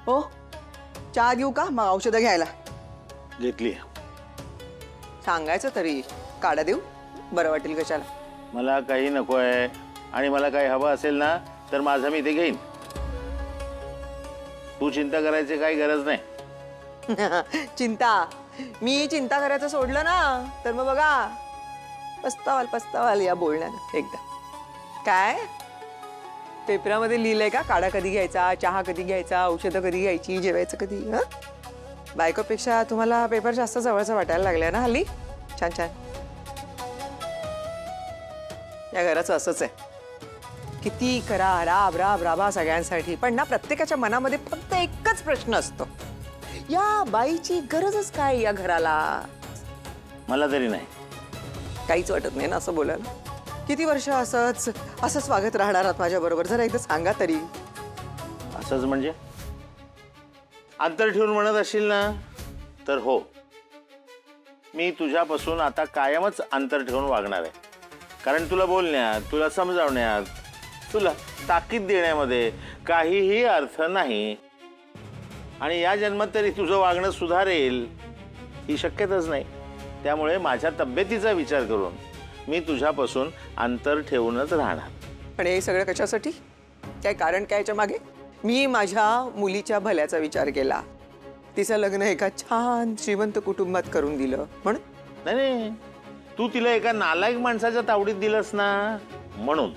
हो, चहा देऊ का? मग औषधं घ्यायला घेतली. सांगायचं तरी. काढा देऊ? बरं वाटेल कशाला. मला काही नको आहे आणि मला काही हवं असेल ना तर माझं मी ते घेईन. तू चिंता करायची काही गरज नाही. चिंता? मी चिंता करायचं सोडलं ना तर मग बघा पस्तावाल पस्तावाल या बोलण्यानं एकदा. काय पेपरामध्ये लिहिलंय का काढा कधी घ्यायचा, चहा कधी घ्यायचा, औषधं कधी घ्यायची, जेवायचं कधी? हं? बायकोपेक्षा तुम्हाला पेपर जास्त जवळचा वाटायला लागलाय ना हल्ली. छान छान. या घराचं असंच आहे. किती करा, राब राब राबा सगळ्यांसाठी, पण ना प्रत्येकाच्या मनामध्ये फक्त एकच प्रश्न असतो, या बाईची गरजच काय या घराला? मला तरी नाही. काहीच वाटत नाही ना असं बोलायला. किती वर्ष असंच वागत राहणार आहात माझ्या बरोबर? जरा एकदा सांगा तरी. असंच म्हणजे अंतर ठेवून म्हणत असशील ना तर हो, मी तुझ्यापासून आता कायमच अंतर ठेवून वागणार आहे. कारण तुला बोलण्यात, तुला समजावण्यात, तुला ताकीद देण्यामध्ये काहीही अर्थ नाही. आणि या जन्मात तरी तुझं वागणं सुधारेल ही शक्यताच नाही. त्यामुळे माझ्या तब्येतीचा विचार करून मी तुझ्यापासून अंतर ठेवूनच राहणार. पण हे सगळं कशासाठी? काय कारण काय याच्या मागे? मी माझ्या मुलीच्या भल्याचा विचार केला. तिचं लग्न एका छान श्रीमंत कुटुंबात करून दिलं म्हणून. नाही नाही, तू तिला एका नालायक माणसाच्या तावडीत दिलंस ना म्हणून.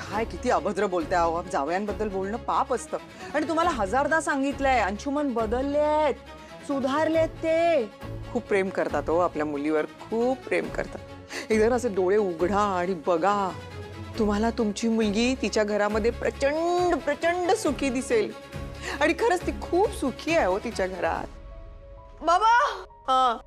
काय किती अभद्र बोलताय अहो. जावयांबद्दल बोलणं पाप असतं. आणि तुम्हाला हजारदा सांगितलंय, अंशुमन बदललेत, सुधारलेत. ते खूप प्रेम करतात हो आपल्या मुलीवर, खूप प्रेम करतात. एकदा असे डोळे उघडा आणि बघा, तुम्हाला तुमची मुलगी तिच्या घरामध्ये प्रचंड प्रचंड सुखी दिसेल. आणि खरंच ती खूप सुखी आहे हो तिच्या घरात. बाबा हा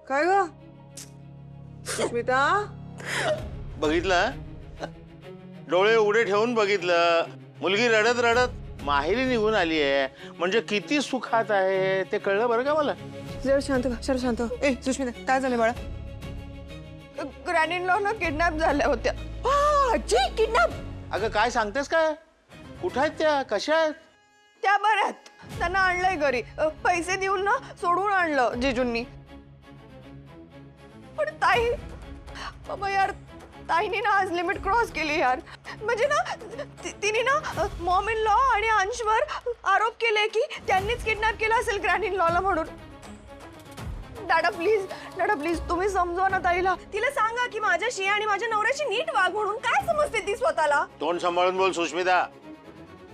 काय ग सुष्मिता? बघितलं, डोळे उघडे ठेवून बघितलं. मुलगी रडत रडत माहेरी निघून आली आहे म्हणजे किती सुखात आहे ते कळलं बरं का मला. जरा शांत का, जरा शांत. ए सुष्मिता, काय झालं बाळा? ग्रॅनी लॉ किडनॅप झाल्या होत्या. किडनॅप? अगं काय सांगतेस काय? कुठं आहेत त्या? कशा आहेत? त्या बऱ्यात. त्यांना आणलंय घरी. पैसे देऊन ना सोडून आणलं जिजूंनी. पण ताई, बाबा यार, ताईने ना आज लिमिट क्रॉस केली यार. म्हणजे ना तिने ना मॉम इन लॉ आणि अंशवर आरोप केले की त्यांनीच किडनॅप केलं असेल ग्रॅनी लॉला म्हणून. दादा प्लीज तुम्ही समजवा ना ताईला. तिला सांगा की माझ्याशी आणि माझ्या नवऱ्याशी नीट वाग म्हणून. काय समजते ती स्वतःला? तोंड सांभाळून बोल सुष्मिता.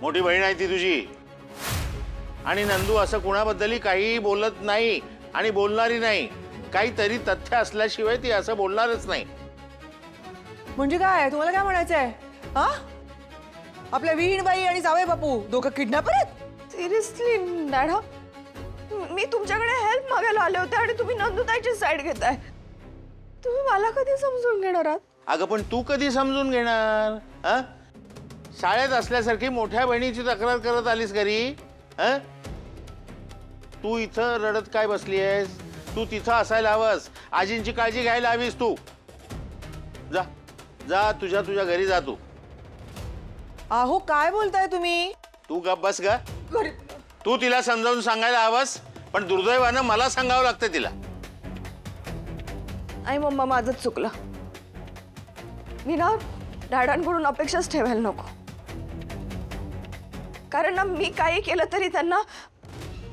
मोठी बहीण आहे ती तुझी. आणि नंदू असं कुणाबद्दलही काही बोलत नाही आणि बोलणारी नाही. काहीतरी तथ्य असल्याशिवाय ती असं बोलणारच नाही. म्हणजे काय तुम्हाला काय म्हणायचंय? हा, आपल्या विहीणबाई आणि जावई बापू दोघं किडनॅपर आहेत? सिरियसली दादा, मी तुमच्याकडे हेल्प मागायला आले होते आणि तुम्ही नंदुताईची साईड घेताय. तुम्ही मला कधी समजून घेणार आहात? अगं पण तू कधी समजून घेणार? हा, शाळेत असल्यासारखी मोठ्या बहिणीची तक्रार करत आलीस घरी. हा, तू इथं रडत काय बसली आहेस? तू तिथं असायला हवंस. आजींची काळजी घ्यायला हवीस तू. जा जा, तुझ्या घरी जा तू. अहो काय बोलताय तुम्ही? तू गप बस ग. तू तिला समजावून सांगायला हवंस, पण दुर्दैवानं मला सांगावं लागतं तिला. आई मम्मा, माझंच चुकलं. मी ना डॅडांकडून अपेक्षाच ठेवायला नको. कारण ना मी काही केलं तरी त्यांना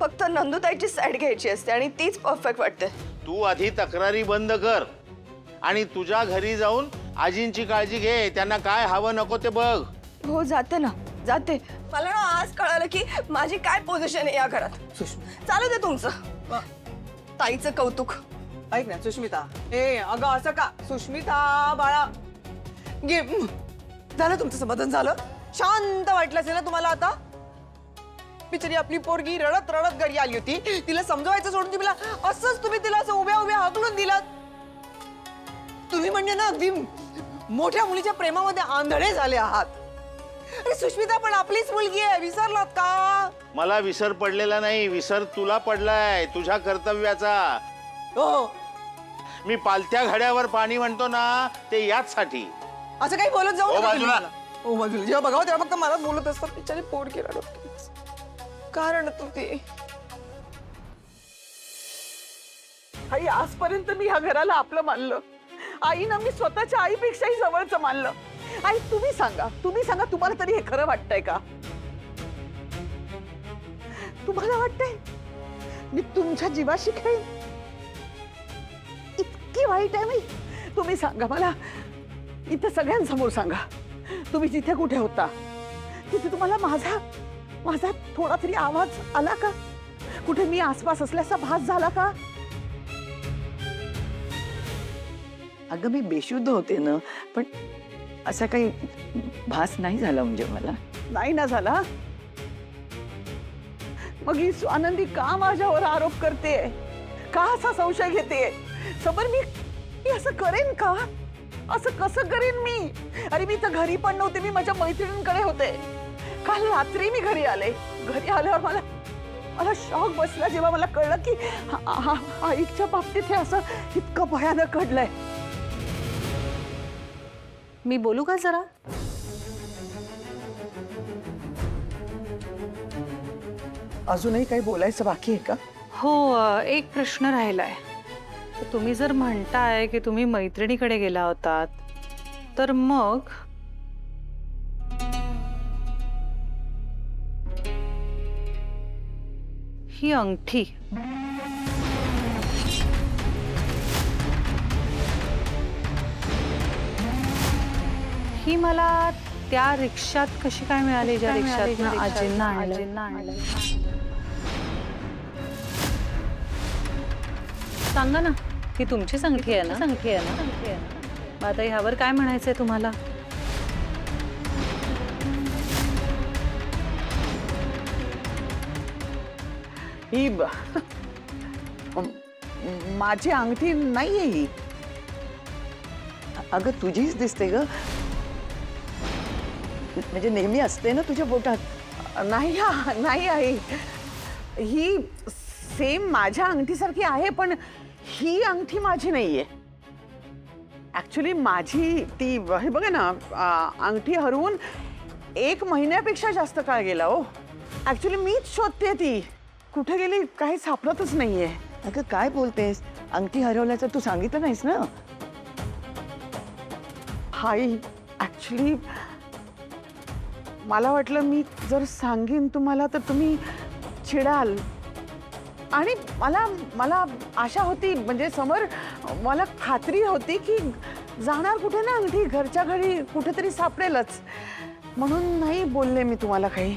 फक्त नंदुताईची साईड घ्यायची असते आणि तीच परफेक्ट वाटते. तू आधी तक्रारी बंद कर आणि तुझ्या घरी जाऊन आजींची काळजी घे. त्यांना काय हवं नको ते बघ. हो जाते ना, जाते. मला ना आज कळालं की माझी काय पोझिशन आहे या घरात. चालू दे तुमचं ताईचं कौतुक. ऐक ना सुष्मिता. ए अगं असं का? सुष्मिता बाळा, गे. झालं तुमचं समाधान झालं? शांत वाटलं असेल ना तुम्हाला आता? बिचारी आपली पोरगी रडत रडत घरी आली होती. तिला समजवायचं सोडून तुम्ही असंच तिला असं उभ्या उभ्या हाकलून दिलात. तुम्ही म्हणजे ना अगदी मोठ्या मुलीच्या प्रेमामध्ये आंधळे झाले आहात. अरे सुष्मिता पण आपलीच मुलगी आहे, विसरलात का? मला विसर पडलेला नाही, विसर तुला पडलाय तुझ्या कर्तव्याचा. हो, मी पालत्या घड्यावर पाणी म्हणतो ना ते याचसाठी. असं काही बोलत जाऊ ओ नका तुम्ही बाजूला. मला. ओ बाजूला जेव्हा बघावं तेव्हा फक्त मला बोलत असतात. बिचारी पोट गेला डोक्यात. कारण तू ते आई आजपर्यंत मी ह्या घराला आपलं मानलं. आईनं मी स्वतःच्या आईपेक्षाही जवळचं मानलं. आई तुम्ही सांगा तुम्हाला तरी हे खरं वाटतंय का? तुम्हाला वाटतंय मी तुमच्या जीवाशी खेळेन? इतकी वाईट आहे मी? तुम्ही सांगा मला, इथे सगळ्यांसमोर सांगा, तुम्ही जिथे कुठे होता तिथे तुम्हाला माझा थोडा तरी आवाज आला का? कुठे मी आसपास असल्याचा भास झाला का? अगं मी बेशुद्ध होते ना, पण असा काही भास नाही झाला म्हणजे मला. नाही ना झाला? मग ही आनंदी का माझ्यावर आरोप करते? का असा संशय घेते? समर मी असं करेन का? असं कसं करेन मी? अरे मी तर घरी पण नव्हते, मी माझ्या मैत्रिणींकडे होते. काल रात्री मी घरी आल्यावर मला शॉक बसला जेव्हा मला कळलं की आईच्या बाबतीत हे असं इतकं भयानक घडलंय. मी बोलू का जरा? अजूनही काही बोलायचं बाकी आहे का? हो, एक प्रश्न राहिलाय. तुम्ही जर म्हणताय की तुम्ही मैत्रिणीकडे गेला होतात, तर मग ही अंगठी ही मला त्या रिक्षात कशी काय मिळाली, ज्या रिक्षात आजींना आणलं? सांगा ना, ही तुमची अंगठी आहे ना? मग आता ह्यावर काय म्हणायचंय तुम्हाला? ही माझी अंगठी नाहीये ही. अगं तुझीच दिसते ग, म्हणजे नेहमी असते ना तुझ्या बोटात. नाही आई, ही सेम माझ्या अंगठीसारखी आहे, पण ही अंगठी माझी नाहीये. ऍक्च्युली माझी ती हे बघा ना, अंगठी हरवून 1 महिन्यापेक्षा जास्त काळ गेला. हो ऍक्च्युली मीच शोधते, ती कुठे गेली काही सापडतच नाहीये. अगं काय बोलतेस? अंगठी हरवल्याचं तू सांगितलं नाहीस ना? हाय ऍक्च्युली मला वाटलं मी जर सांगेन तुम्हाला तर तुम्ही चिडाल, आणि मला आशा होती, म्हणजे समोर मला खात्री होती की जाणार कुठे ना अंगठी, घरच्या घरी कुठेतरी सापडेलच, म्हणून नाही बोलले मी तुम्हाला काही.